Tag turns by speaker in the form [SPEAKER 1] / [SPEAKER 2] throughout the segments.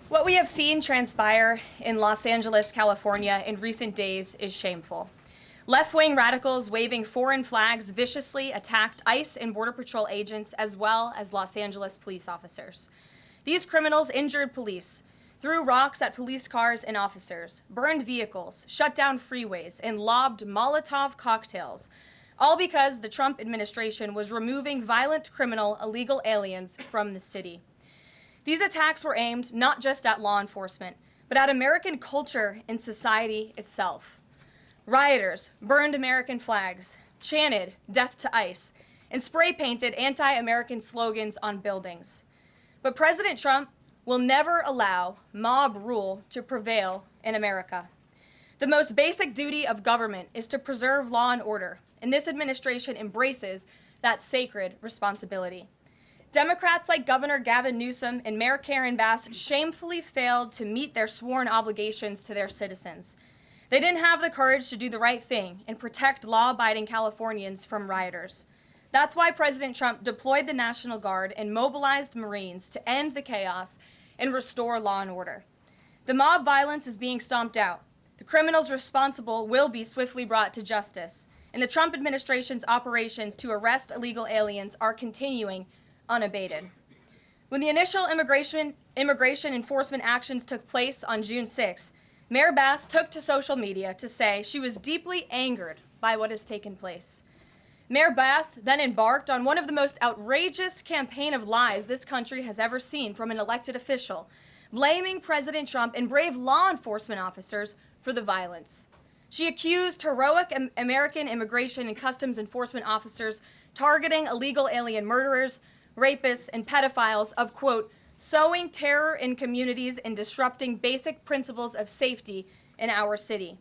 [SPEAKER 1] What we have seen transpire in Los Angeles, California in recent days is shameful. Left-wing radicals waving foreign flags viciously attacked ICE and Border Patrol agents as well as Los Angeles police officers. These criminals injured police, threw rocks at police cars and officers, burned vehicles, shut down freeways, and lobbed Molotov cocktails, all because the Trump administration was removing violent criminal illegal aliens from the city. These attacks were aimed not just at law enforcement, but at American culture and society itself. Rioters burned American flags, chanted "Death to ICE," and spray-painted anti-American slogans on buildings. But President Trump will never allow mob rule to prevail in America. The most basic duty of government is to preserve law and order, and this administration embraces that sacred responsibility. Democrats like Governor Gavin Newsom and Mayor Karen Bass shamefully failed to meet their sworn obligations to their citizens. They didn't have the courage to do the right thing and protect law-abiding Californians from rioters. That's why President Trump deployed the National Guard and mobilized Marines to end the chaos and restore law and order. The mob violence is being stomped out. The criminals responsible will be swiftly brought to justice, and the Trump administration's operations to arrest illegal aliens are continuing unabated. When the initial immigration enforcement actions took place on June 6th, Mayor Bass took to social media to say she was deeply angered by what has taken place. Mayor Bass then embarked on one of the most outrageous campaign of lies this country has ever seen from an elected official, blaming President Trump and brave law enforcement officers for the violence. She accused heroic American immigration and customs enforcement officers targeting illegal alien murderers, rapists, and pedophiles of, quote, sowing terror in communities and disrupting basic principles of safety in our city.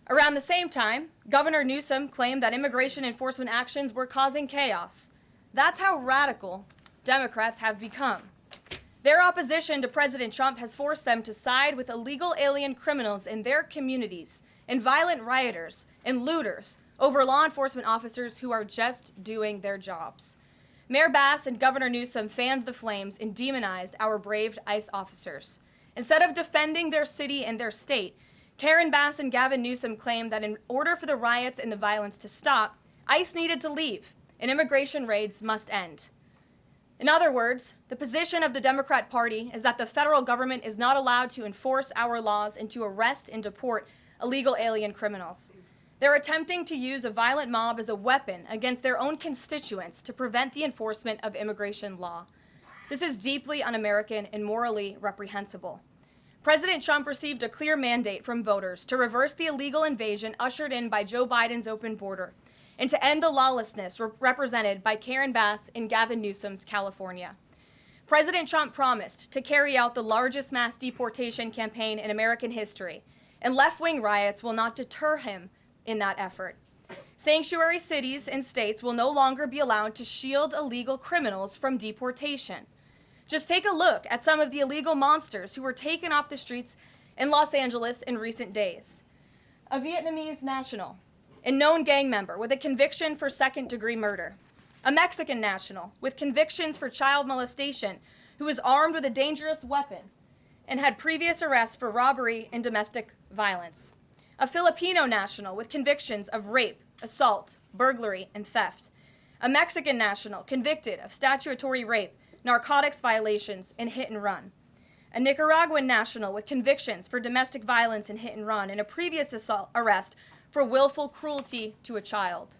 [SPEAKER 1] Around the same time, Governor Newsom claimed that immigration enforcement actions were causing chaos. That's how radical Democrats have become. Their opposition to President Trump has forced them to side with illegal alien criminals in their communities and violent rioters and looters over law enforcement officers who are just doing their jobs. Mayor Bass and Governor Newsom fanned the flames and demonized our brave ICE officers. Instead of defending their city and their state, Karen Bass and Gavin Newsom claimed that in order for the riots and the violence to stop, ICE needed to leave and immigration raids must end. In other words, the position of the Democrat Party is that the federal government is not allowed to enforce our laws and to arrest and deport illegal alien criminals. They're attempting to use a violent mob as a weapon against their own constituents to prevent the enforcement of immigration law. This is deeply un-American and morally reprehensible. President Trump received a clear mandate from voters to reverse the illegal invasion ushered in by Joe Biden's open border and to end the lawlessness represented by Karen Bass and Gavin Newsom's California. President Trump promised to carry out the largest mass deportation campaign in American history, and left-wing riots will not deter him in that effort. Sanctuary cities and states will no longer be allowed to shield illegal criminals from deportation. Just take a look at some of the illegal monsters who were taken off the streets in Los Angeles in recent days. A Vietnamese national and known gang member with a conviction for second-degree murder. A Mexican national with convictions for child molestation who was armed with a dangerous weapon and had previous arrests for robbery and domestic violence. A Filipino national with convictions of rape, assault, burglary, and theft. A Mexican national convicted of statutory rape, narcotics violations, and hit and run. A Nicaraguan national with convictions for domestic violence and hit and run, and a previous arrest for willful cruelty to a child.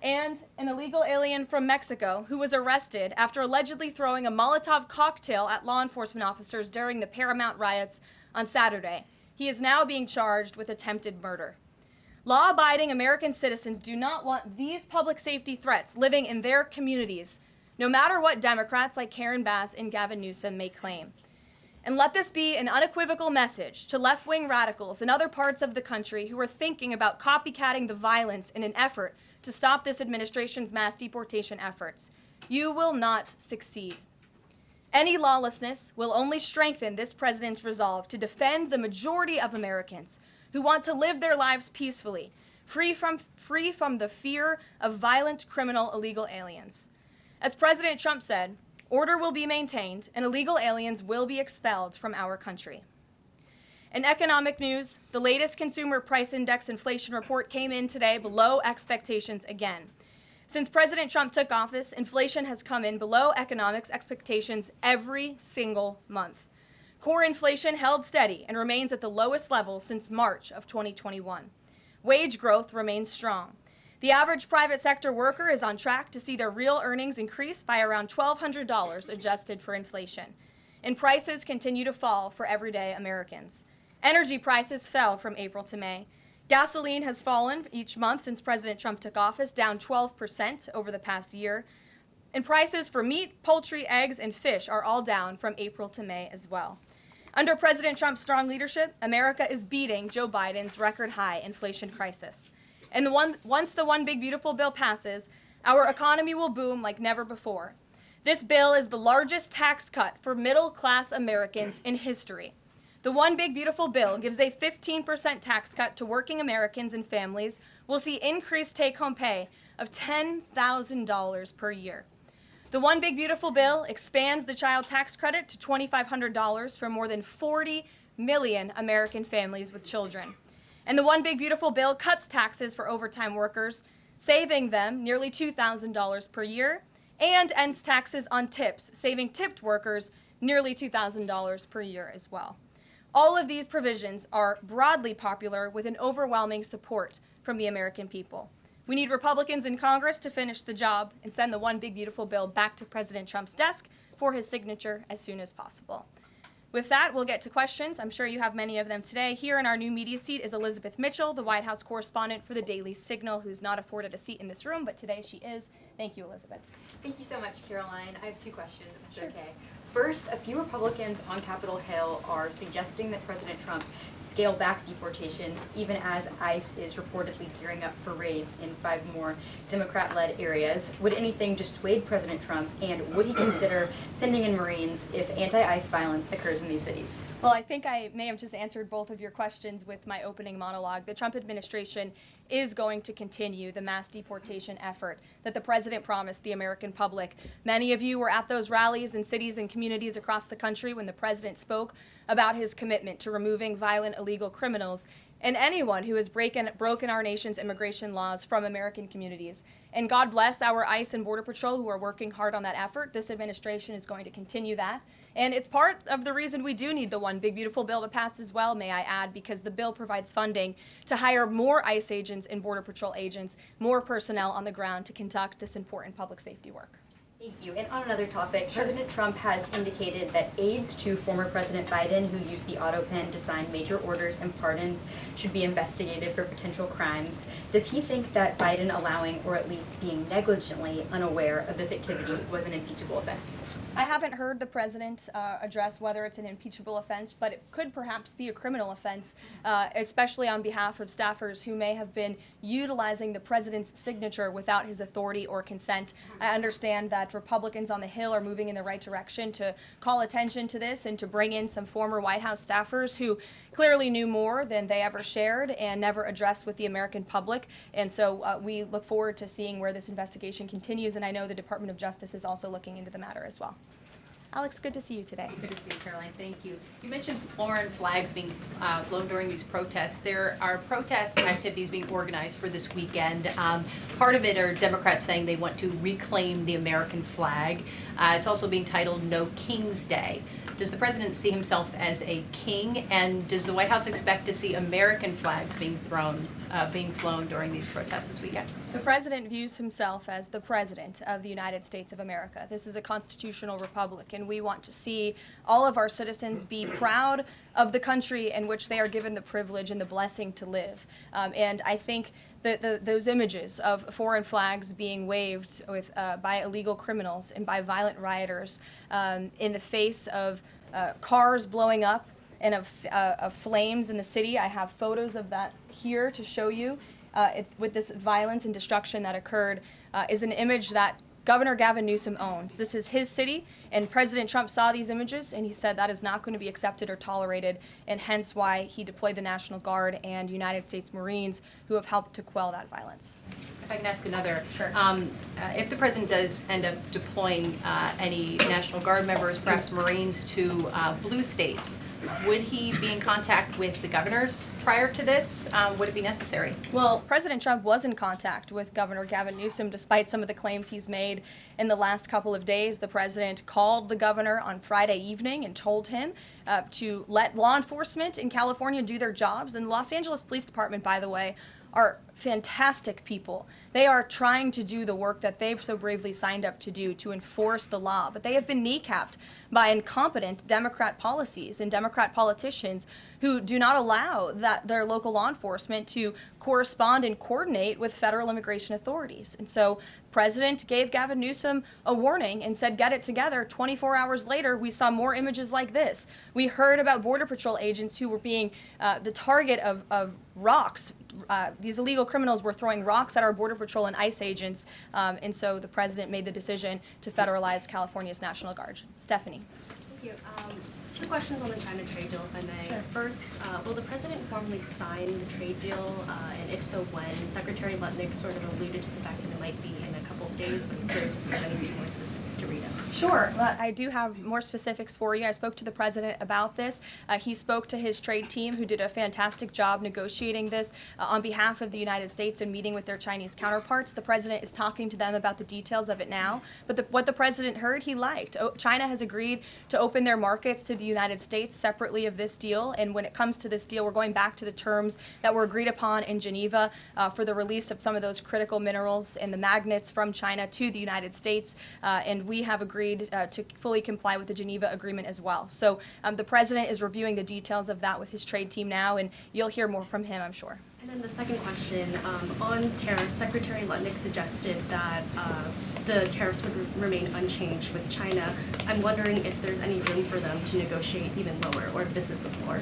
[SPEAKER 1] And an illegal alien from Mexico who was arrested after allegedly throwing a Molotov cocktail at law enforcement officers during the Paramount riots on Saturday. He is now being charged with attempted murder. Law-abiding American citizens do not want these public safety threats living in their communities, no matter what Democrats like Karen Bass and Gavin Newsom may claim. And let this be an unequivocal message to left-wing radicals in other parts of the country who are thinking about copycatting the violence in an effort to stop this administration's mass deportation efforts. You will not succeed. Any lawlessness will only strengthen this president's resolve to defend the majority of Americans who want to live their lives peacefully, free from the fear of violent criminal illegal aliens. As President Trump said, Order will be maintained, and illegal aliens will be expelled from our country. In economic news, the latest Consumer Price Index inflation report came in today below expectations again. Since President Trump took office, inflation has come in below economics expectations every single month. Core inflation held steady and remains at the lowest level since March of 2021. Wage growth remains strong. The average private sector worker is on track to see their real earnings increase by around $1,200 adjusted for inflation. And prices continue to fall for everyday Americans. Energy prices fell from April to May. Gasoline has fallen each month since President Trump took office, down 12% over the past year. And prices for meat, poultry, eggs, and fish are all down from April to May as well. Under President Trump's strong leadership, America is beating Joe Biden's record-high inflation crisis. And once the One Big Beautiful Bill passes, our economy will boom like never before. This bill is the largest tax cut for middle-class Americans in history. The One Big Beautiful Bill gives a 15% tax cut to working Americans and families. We'll see increased take-home pay of $10,000 per year. The One Big Beautiful Bill expands the child tax credit to $2,500 for more than 40 million American families with children. And the One Big Beautiful Bill cuts taxes for overtime workers, saving them nearly $2,000 per year, and ends taxes on tips, saving tipped workers nearly $2,000 per year as well. All of these provisions are broadly popular with an overwhelming support from the American people. We need Republicans in Congress to finish the job and send the One Big Beautiful Bill back to President Trump's desk for his signature as soon as possible. With that, we'll get to questions. I'm sure you have many of them today. Here in our new media seat is Elizabeth Mitchell, the White House correspondent for the Daily Signal, who's not afforded a seat in this room, but today she is. Thank you, Elizabeth.
[SPEAKER 2] Thank you so much, Caroline. I have two questions, if that's
[SPEAKER 1] Sure.
[SPEAKER 2] okay. First, a few Republicans on Capitol Hill are suggesting that President Trump scale back deportations, even as ICE is reportedly gearing up for raids in 5 more Democrat-led areas. Would anything dissuade President Trump, and would he consider sending in Marines if anti-ICE violence occurs in these cities?
[SPEAKER 1] Well, I think I may have just answered both of your questions with my opening monologue. The Trump administration is going to continue the mass deportation effort that the president promised the American public. Many of you were at those rallies in cities and communities across the country when the president spoke about his commitment to removing violent illegal criminals and anyone who has broken our nation's immigration laws from American communities. And God bless our ICE and Border Patrol who are working hard on that effort. This administration is going to continue that. And it's part of the reason we do need the One Big Beautiful Bill to pass as well, may I add, because the bill provides funding to hire more ICE agents and Border Patrol agents, more personnel on the ground to conduct this important public safety work.
[SPEAKER 2] Thank you. And on another topic, President Trump has indicated that aides to former President Biden who used the auto pen to sign major orders and pardons should be investigated for potential crimes. Does he think that Biden allowing, or at least being negligently unaware of this activity, was an impeachable offense?
[SPEAKER 1] I haven't heard the president address whether it's an impeachable offense, but it could perhaps be a criminal offense, especially on behalf of staffers who may have been utilizing the president's signature without his authority or consent. I understand that Republicans on the Hill are moving in the right direction to call attention to this and to bring in some former White House staffers who clearly knew more than they ever shared and never addressed with the American public. And so we look forward to seeing where this investigation continues, and I know the Department of Justice is also looking into the matter as well. Alex, good to see you today.
[SPEAKER 3] Good to see you, Caroline. Thank you. You mentioned foreign flags being blown during these protests. There are protest activities being organized for this weekend. Part of it are Democrats saying they want to reclaim the American flag. It's also being titled No King's Day. Does the president see himself as a king, and does the White House expect to see American flags being flown during these protests this weekend?
[SPEAKER 1] The president views himself as the president of the United States of America. This is a constitutional republic, and we want to see all of our citizens be proud of the country in which they are given the privilege and the blessing to live. And I think that those images of foreign flags being waved with, by illegal criminals and by violent rioters in the face of cars blowing up and of flames in the city. I have photos of that here to show you. With this violence and destruction that occurred is an image that Governor Gavin Newsom owns. This is his city, And President Trump saw these images and he said that is not going to be accepted or tolerated, and hence why he deployed the National Guard and United States Marines who have helped to quell that violence.
[SPEAKER 3] If I can ask another.
[SPEAKER 1] Sure.
[SPEAKER 3] If the president does end up deploying any National Guard members, perhaps Marines, to blue states, would he be in contact with the governors prior to this? Would it be necessary?
[SPEAKER 1] Well, President Trump was in contact with Governor Gavin Newsom despite some of the claims he's made in the last couple of days. The president called the governor on Friday evening and told him to let law enforcement in California do their jobs. And the Los Angeles Police Department, by the way, are fantastic people. They are trying to do the work that they've so bravely signed up to do to enforce the law, but they have been kneecapped by incompetent Democrat policies and Democrat politicians who do not allow their local law enforcement to correspond and coordinate with federal immigration authorities. And so the president gave Gavin Newsom a warning and said, get it together. 24 hours later, we saw more images like this. We heard about Border Patrol agents who were being the target of rocks. These illegal criminals were throwing rocks at our Border Patrol and ICE agents, and so the president made the decision to federalize California's National Guard. Stephanie.
[SPEAKER 4] Thank you. Two questions on the China trade deal, if I may.
[SPEAKER 1] Sure.
[SPEAKER 4] First, will the president formally sign the trade deal, and if so, when? Secretary Leavitt sort of alluded to the fact that it might be in a couple of days, but I'm curious if there's anything more specific to read out.
[SPEAKER 1] Sure. Well, I do have more specifics for you. I spoke to the president about this. He spoke to his trade team, who did a fantastic job negotiating this on behalf of the United States and meeting with their Chinese counterparts. The president is talking to them about the details of it now. But what the president heard, he liked. China has agreed to open their markets to the United States separately of this deal. And when it comes to this deal, we're going back to the terms that were agreed upon in Geneva for the release of some of those critical minerals and the magnets from China to the United States. And we have agreed to fully comply with the Geneva Agreement as well. So the president is reviewing the details of that with his trade team now, and you'll hear more from him, I'm sure.
[SPEAKER 4] And then the second question, on tariffs, Secretary Leavitt suggested that the tariffs would remain unchanged with China. I'm wondering if there's any room for them to negotiate even lower, or if this is the floor.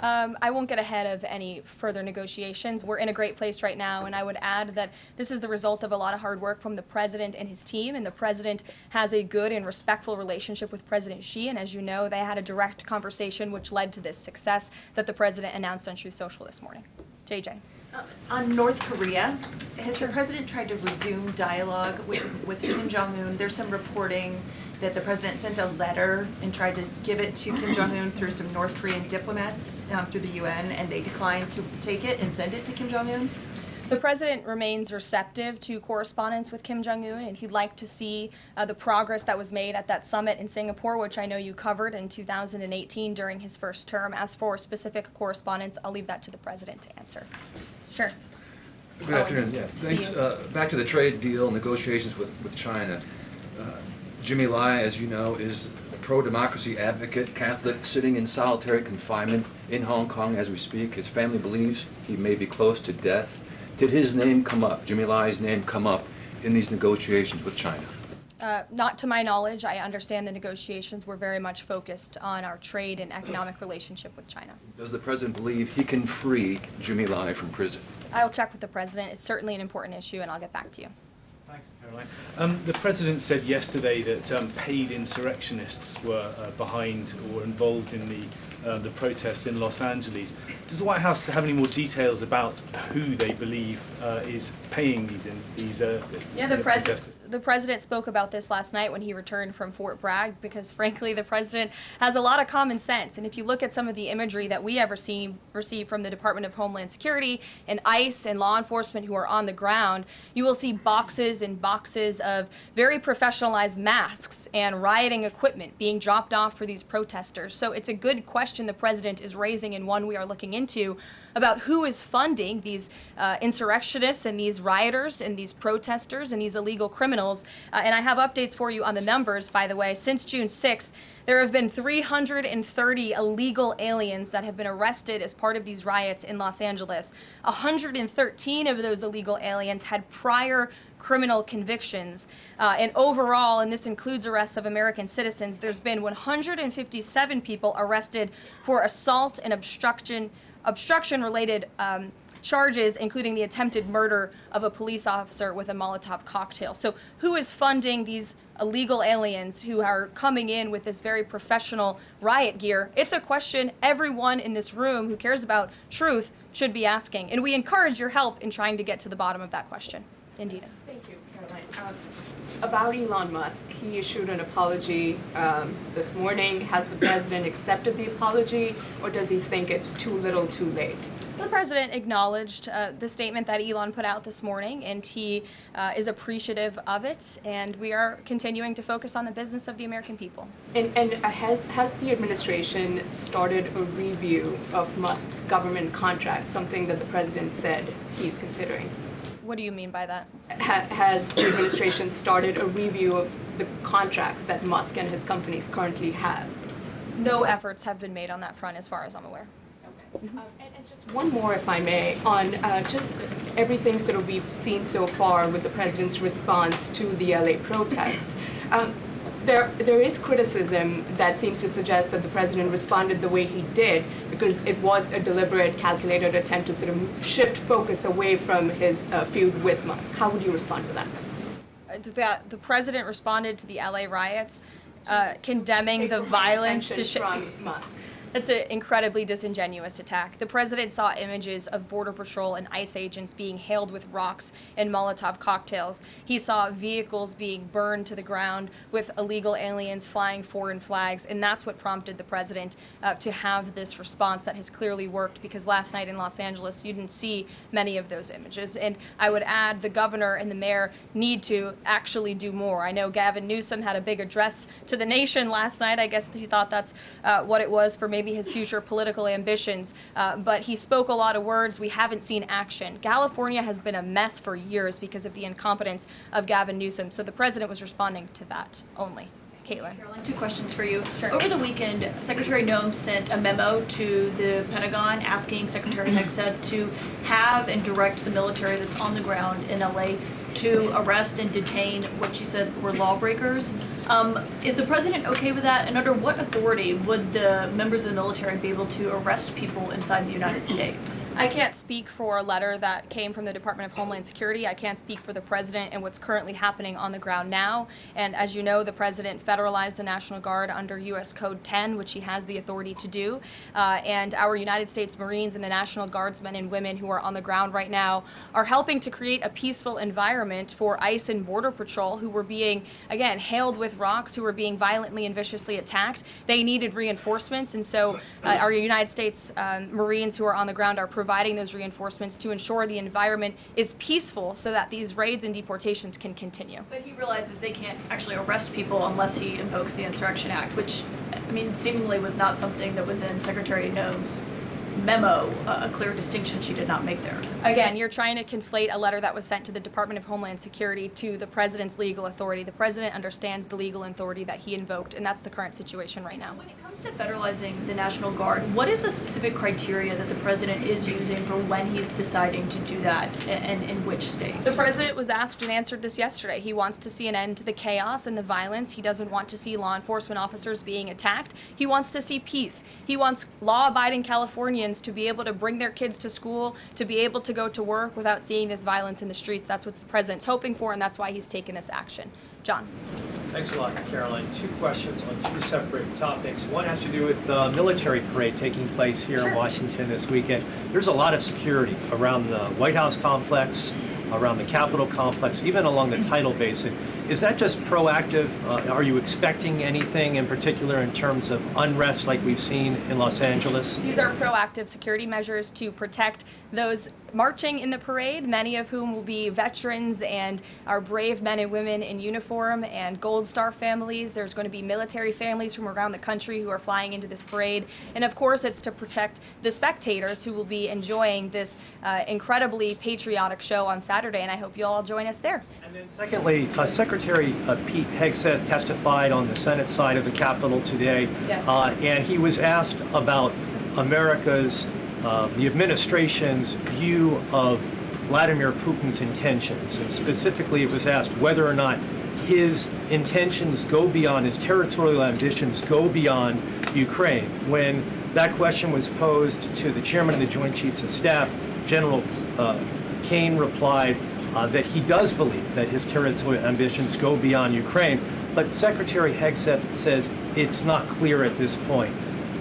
[SPEAKER 1] I won't get ahead of any further negotiations. We're in a great place right now, and I would add that this is the result of a lot of hard work from the president and his team, and the president has a good and respectful relationship with President Xi, and as you know, they had a direct conversation which led to this success that the president announced on Truth Social this morning. JJ.
[SPEAKER 5] On North Korea, has the president tried to resume dialogue with Kim Jong-un? There's some reporting that the president sent a letter and tried to give it to Kim Jong-un through some North Korean diplomats through the UN, and they declined to take it and send it to Kim Jong-un?
[SPEAKER 1] The president remains receptive to correspondence with Kim Jong-un, and he'd like to see the progress that was made at that summit in Singapore, which I know you covered in 2018 during his first term. As for specific correspondence, I'll leave that to the president to answer. Sure.
[SPEAKER 6] Good afternoon. Yeah, thanks. Back to the trade deal negotiations with China. Jimmy Lai, as you know, is a pro-democracy advocate, Catholic, sitting in solitary confinement in Hong Kong as we speak. His family believes he may be close to death. Did his name come up, Jimmy Lai's name come up in these negotiations with China?
[SPEAKER 1] Not to my knowledge. I understand the negotiations were very much focused on our trade and economic relationship with China.
[SPEAKER 6] Does the president believe he can free Jimmy Lai from prison?
[SPEAKER 1] I'll check with the president. It's certainly an important issue, and I'll get back to you.
[SPEAKER 7] Thanks, Caroline. The president said yesterday that paid insurrectionists were behind or involved in the protests in Los Angeles. Does the White House have any more details about who they believe is paying these protesters?
[SPEAKER 1] The president spoke about this last night when he returned from Fort Bragg, because frankly the president has a lot of common sense. And if you look at some of the imagery that we have received from the Department of Homeland Security and ICE and law enforcement who are on the ground, you will see boxes and boxes of very professionalized masks and rioting equipment being dropped off for these protesters. So it's a good question the president is raising, and one we are looking into, about who is funding these insurrectionists and these rioters and these protesters and these illegal criminals. And I have updates for you on the numbers, by the way. Since June 6th, there have been 330 illegal aliens that have been arrested as part of these riots in Los Angeles. 113 of those illegal aliens had prior criminal convictions. And overall, and this includes arrests of American citizens, there's been 157 people arrested for assault and obstruction-related charges, including the attempted murder of a police officer with a Molotov cocktail. So who is funding these illegal aliens who are coming in with this very professional riot gear, it's a question everyone in this room who cares about truth should be asking. And we encourage your help in trying to get to the bottom of that question. Indina.
[SPEAKER 8] Thank you, Karoline. About Elon Musk, he issued an apology this morning. Has the president accepted the apology, or does he think it's too little too late?
[SPEAKER 1] The president acknowledged the statement that Elon put out this morning, and he is appreciative of it, and we are continuing to focus on the business of the American people.
[SPEAKER 8] And has the administration started a review of Musk's government contracts, something that the president said he's considering?
[SPEAKER 1] What do you mean by that?
[SPEAKER 8] Has the administration started a review of the contracts that Musk and his companies currently have?
[SPEAKER 1] No efforts have been made on that front as far as I'm aware.
[SPEAKER 8] And just one more, if I may, on just everything sort of we've seen so far with the president's response to the LA protests. There is criticism that seems to suggest that the president responded the way he did because it was a deliberate, calculated attempt to sort of shift focus away from his feud with Musk. How would you respond to that?
[SPEAKER 1] The president responded to the LA riots, condemning the violence
[SPEAKER 8] from Musk.
[SPEAKER 1] That's an incredibly disingenuous attack. The president saw images of Border Patrol and ICE agents being hailed with rocks and Molotov cocktails. He saw vehicles being burned to the ground with illegal aliens flying foreign flags, and that's what prompted the president to have this response that has clearly worked, because last night in Los Angeles you didn't see many of those images. And I would add the governor and the mayor need to actually do more. I know Gavin Newsom had a big address to the nation last night. I guess he thought that's what it was for maybe his future political ambitions, but he spoke a lot of words. We haven't seen action. California has been a mess for years because of the incompetence of Gavin Newsom, so the president was responding to that only. Caitlin.
[SPEAKER 9] Karoline, 2 questions for you.
[SPEAKER 1] Sure.
[SPEAKER 9] Over the weekend, Secretary Noem sent a memo to the Pentagon asking Secretary Hegseth to have and direct the military that's on the ground in LA to arrest and detain what she said were lawbreakers. Is the president okay with that? And under what authority would the members of the military be able to arrest people inside the United States?
[SPEAKER 1] I can't speak for a letter that came from the Department of Homeland Security. I can't speak for the president and what's currently happening on the ground now. And as you know, the president federalized the National Guard under U.S. Code 10, which he has the authority to do. And our United States Marines and the National Guardsmen and women who are on the ground right now are helping to create a peaceful environment for ICE and Border Patrol, who were being, again, hailed with rocks, who were being violently and viciously attacked. They needed reinforcements, and so our United States Marines who are on the ground are providing those reinforcements to ensure the environment is peaceful so that these raids and deportations can continue.
[SPEAKER 9] But he realizes they can't actually arrest people unless he invokes the Insurrection Act, which, I mean, seemingly was not something that was in Secretary Noem's memo, a clear distinction she did not make there.
[SPEAKER 1] Again, you're trying to conflate a letter that was sent to the Department of Homeland Security to the president's legal authority. The president understands the legal authority that he invoked, and that's the current situation right now.
[SPEAKER 9] When it comes to federalizing the National Guard, what is the specific criteria that the president is using for when he's deciding to do that, and in which states?
[SPEAKER 1] The president was asked and answered this yesterday. He wants to see an end to the chaos and the violence. He doesn't want to see law enforcement officers being attacked. He wants to see peace. He wants law-abiding Californians to be able to bring their kids to school, to be able to go to work without seeing this violence in the streets. That's what the president's hoping for, and that's why he's taken this action. John.
[SPEAKER 10] Thanks a lot, Caroline. 2 questions on 2 separate topics. One has to do with the military parade taking place here in Washington this weekend. There's a lot of security around the White House complex, around the Capitol complex, even along the tidal basin. Is that just proactive? Are you expecting anything in particular in terms of unrest like we've seen in Los Angeles?
[SPEAKER 1] These are proactive security measures to protect those marching in the parade, many of whom will be veterans and our brave men and women in uniform and Gold Star families. There's going to be military families from around the country who are flying into this parade. And of course, it's to protect the spectators who will be enjoying this incredibly patriotic show on Saturday, and I hope you all join us there.
[SPEAKER 10] And then secondly, Secretary Pete Hegseth testified on the Senate side of the Capitol today,
[SPEAKER 1] Yes.
[SPEAKER 10] And he was asked about America's, the administration's view of Vladimir Putin's intentions, and specifically it was asked whether or not his intentions go beyond, his territorial ambitions go beyond Ukraine. When that question was posed to the chairman of the Joint Chiefs of Staff, General Kane replied that he does believe that his territorial ambitions go beyond Ukraine. but Secretary Hegseth says it's not clear at this point.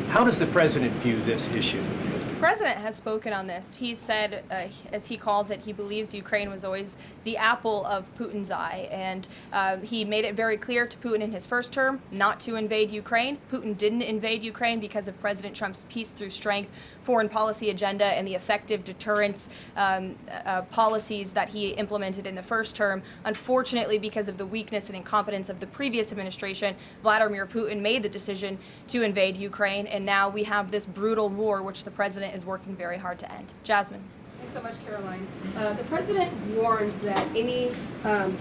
[SPEAKER 10] How does the president view this issue?
[SPEAKER 1] The president has spoken on this. He said, as he calls it, he believes Ukraine was always the apple of Putin's eye. And he made it very clear to Putin in his first term not to invade Ukraine. Putin didn't invade Ukraine because of President Trump's peace through strength foreign policy agenda and the effective deterrence policies that he implemented in the first term. Unfortunately, because of the weakness and incompetence of the previous administration, Vladimir Putin made the decision to invade Ukraine, and now we have this brutal war which the president is working very hard to end. Jasmine.
[SPEAKER 11] Thanks so much, Caroline. The president warned that any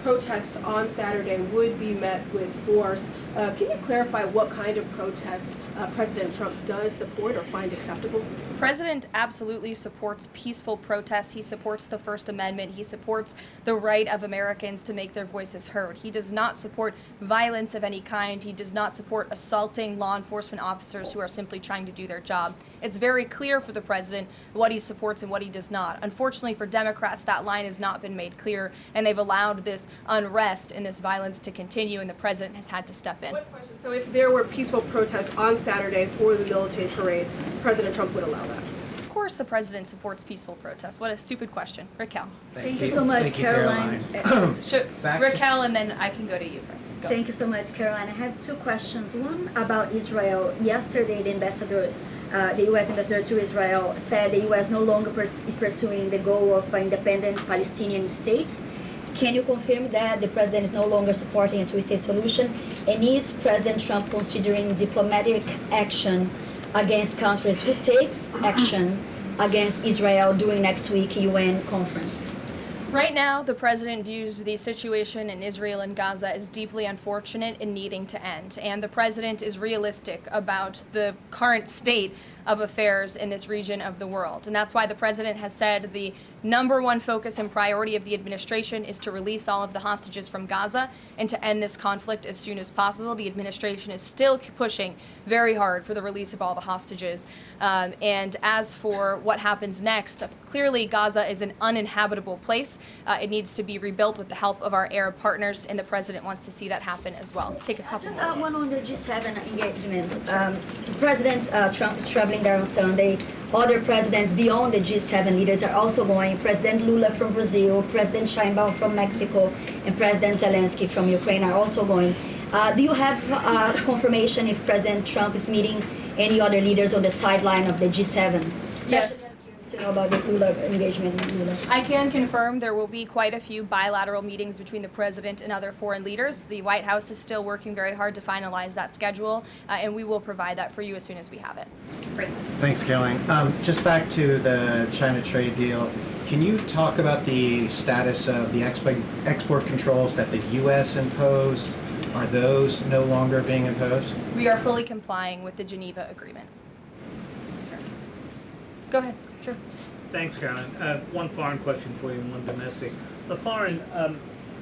[SPEAKER 11] protests on Saturday would be met with force. Can you clarify what kind of protest President Trump does support or find acceptable?
[SPEAKER 1] The president absolutely supports peaceful protests. He supports the First Amendment. He supports the right of Americans to make their voices heard. He does not support violence of any kind. He does not support assaulting law enforcement officers who are simply trying to do their job. It's very clear for the president what he supports and what he does not. Unfortunately for Democrats, that line has not been made clear, and they've allowed this unrest and this violence to continue, and the president has had to step in.
[SPEAKER 11] One question. So if there were peaceful protests on Saturday for the military parade, President Trump would allow that?
[SPEAKER 1] Of course the president supports peaceful protests. What a stupid question. Raquel.
[SPEAKER 12] Thank you so much, Caroline.
[SPEAKER 1] Raquel, and then I can go to you, Francis. Go.
[SPEAKER 12] Thank you so much, Caroline. I have two questions. One about Israel. Yesterday, the U.S. ambassador to Israel said the U.S. no longer is pursuing the goal of an independent Palestinian state. Can you confirm that the president is no longer supporting a two-state solution? And is President Trump considering diplomatic action against countries who takes action against Israel during next week UN conference?
[SPEAKER 1] Right now, the president views the situation in Israel and Gaza as deeply unfortunate and needing to end. And the president is realistic about the current state of affairs in this region of the world. And that's why the president has said the number one focus and priority of the administration is to release all of the hostages from Gaza and to end this conflict as soon as possible. The administration is still pushing very hard for the release of all the hostages. And as for what happens next, clearly Gaza is an uninhabitable place. It needs to be rebuilt with the help of our Arab partners, and the president wants to see that happen as well. Take a couple
[SPEAKER 12] more. One on the G7 engagement. President Trump is traveling there on Sunday. Other presidents beyond the G7 leaders are also going. President Lula from Brazil, President Sheinbaum from Mexico, and President Zelensky from Ukraine are also going. Do you have confirmation if President Trump is meeting any other leaders on the sideline of the G7?
[SPEAKER 1] Yes.
[SPEAKER 12] To know about the Lula engagement.
[SPEAKER 1] I can confirm there will be quite a few bilateral meetings between the president and other foreign leaders. The White House is still working very hard to finalize that schedule, and we will provide that for you as soon as we have it.
[SPEAKER 12] Great.
[SPEAKER 13] Thanks, Caroline. Just back to the China trade deal, can you talk about the status of the export controls that the U.S. imposed? Are those no longer being imposed?
[SPEAKER 1] We are fully complying with the Geneva Agreement. Go ahead. Sure.
[SPEAKER 14] Thanks, Caroline. One foreign question for you and one domestic. The foreign,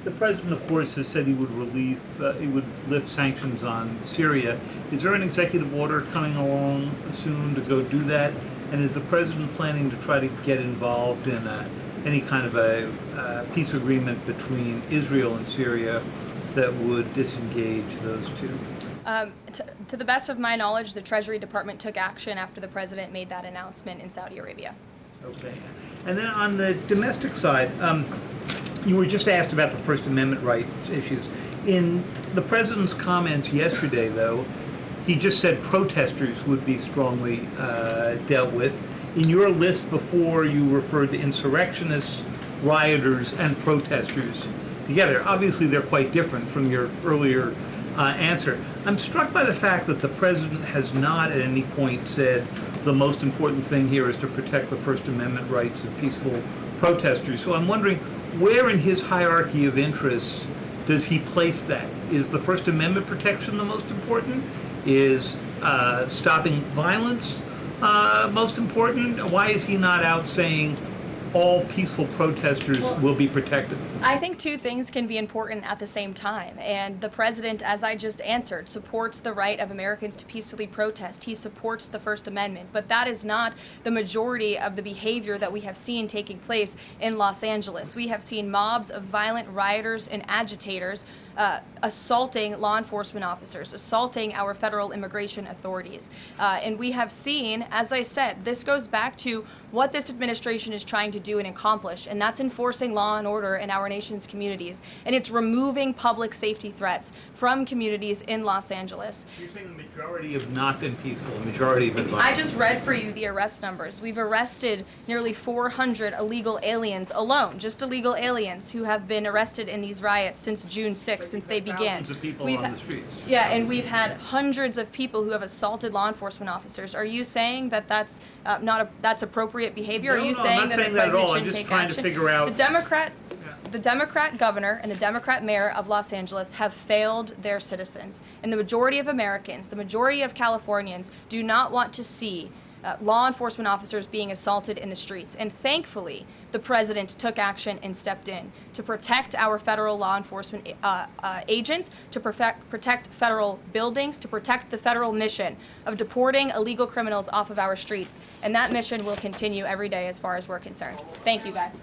[SPEAKER 14] the president, of course, has said he would lift sanctions on Syria. Is there an executive order coming along soon to go do that? And is the president planning to try to get involved in any kind of a peace agreement between Israel and Syria that would disengage those two?
[SPEAKER 1] To the best of my knowledge, the Treasury Department took action after the president made that announcement in Saudi Arabia.
[SPEAKER 14] Okay. And then on the domestic side, you were just asked about the First Amendment rights issues. In the president's comments yesterday, though, he just said protesters would be strongly dealt with. In your list before, you referred to insurrectionists, rioters, and protesters together. Obviously, they're quite different from your earlier answer. I'm struck by the fact that the president has not at any point said the most important thing here is to protect the First Amendment rights of peaceful protesters. So I'm wondering, where in his hierarchy of interests does he place that? Is the First Amendment protection the most important? Is stopping violence most important? Why is he not out saying all peaceful protesters will be protected?
[SPEAKER 1] I think two things can be important at the same time. And the president, as I just answered, supports the right of Americans to peacefully protest. He supports the First Amendment. But that is not the majority of the behavior that we have seen taking place in Los Angeles. We have seen mobs of violent rioters and agitators assaulting law enforcement officers, assaulting our federal immigration authorities. And we have seen, as I said, this goes back to what this administration is trying to do and accomplish, and that's enforcing law and order in our nation's communities. And it's removing public safety threats from communities in Los Angeles.
[SPEAKER 14] You're saying the majority have not been peaceful, the majority have been violent.
[SPEAKER 1] I just read for you the arrest numbers. We've arrested nearly 400 illegal aliens alone, just illegal aliens who have been arrested in these riots since June 6th, since they began.
[SPEAKER 14] Thousands of people on the streets.
[SPEAKER 1] Yeah, and we've had hundreds of people who have assaulted law enforcement officers. Are you saying that that's that's appropriate behavior?
[SPEAKER 14] No,
[SPEAKER 1] Are you
[SPEAKER 14] no,
[SPEAKER 1] saying
[SPEAKER 14] I'm not
[SPEAKER 1] that
[SPEAKER 14] saying
[SPEAKER 1] the
[SPEAKER 14] that at all.
[SPEAKER 1] president
[SPEAKER 14] I'm
[SPEAKER 1] shouldn't
[SPEAKER 14] just
[SPEAKER 1] take
[SPEAKER 14] trying
[SPEAKER 1] action?
[SPEAKER 14] to figure out.
[SPEAKER 1] The Democrat governor and the Democrat mayor of Los Angeles have failed their citizens. And the majority of Americans, the majority of Californians do not want to see law enforcement officers being assaulted in the streets. And thankfully, the president took action and stepped in to protect our federal law enforcement agents, to protect federal buildings, to protect the federal mission of deporting illegal criminals off of our streets. And that mission will continue every day as far as we're concerned. Thank you, guys.